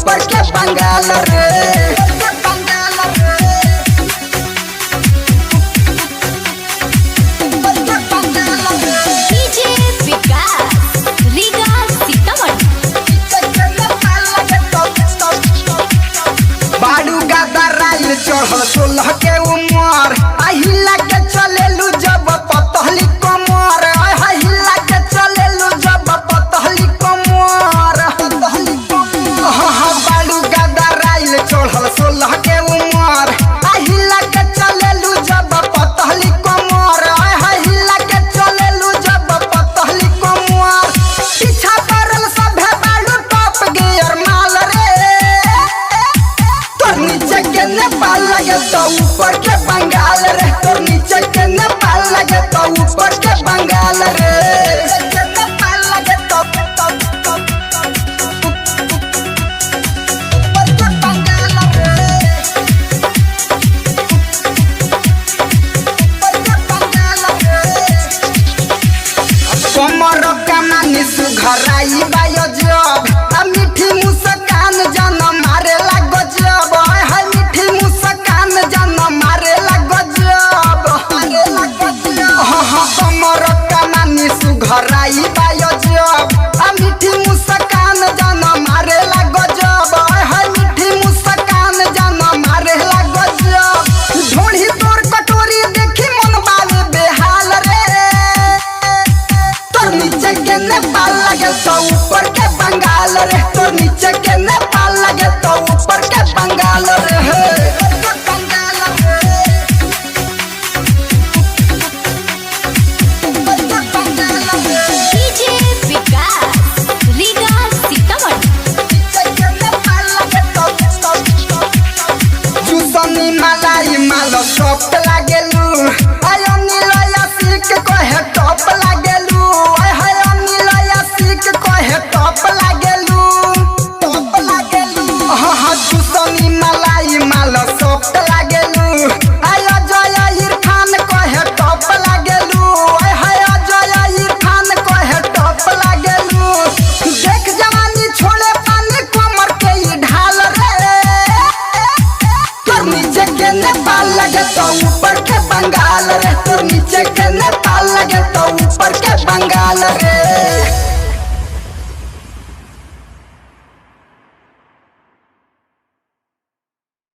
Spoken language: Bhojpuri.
ऊपर के बंगाल रे। चढ़ल 16 के उमर अहिला के चलेलू जब पतहली कमर अहिला के चलेलू जब पतहली कमर बालू गदराइल चढ़ल 16 के उमर अहिला के चलेलू जब पतहली कमर अहिला के चलेलू जब पतहली कमर पीछा करल सभे बालू टॉप गियर माल रे। तोर नीचे के नेपाल लगे तो ऊपर के बंगाल रे। तोर नीचे के नेपाल लगे तो ऊपर के बंगाल रे। नेपाल लगे तो ऊपर के बंगाल रे। ऊपर के बंगाल रे। कमर कमानी सुघराई बायो जब आ मीठी मुस्कान जन मारे लागो जब है मीठी मुस्कान जन मारे लागो जब कमर कमानी सुघराई बायो जब आ मीठी मुस्कान जन मारे लागो जब है मीठी मुस्कान जन मारे लागो जब ढोढ़ी तोर कटोरी देखी मन बाले बेहाल रे। तोर नीचे के नेपाल लगे तो ऊपर के बंगाल रे। तोर नीचे के नेपाल लगे तो ऊपर के बंगाल रे। चूसनी मलाई मालो सॉफ्ट लागेलू आयो नीलया सीख कहे टॉप लागेलू हाय नीलया सीख कहे टॉप लागेलू टॉप लागेलू चूसनी मलाई मालो सॉफ्ट लागेलू आयो जय इरफान कहे टॉप लागेलू हाय जय इरफान कहे टॉप लागेलू देख जवानी छोड़े पानी कमर के ई ढाल रे। तोर नीचे के नेपाल लगे तो ऊपर के बंगाल रे। तोर नीचे के नेपाल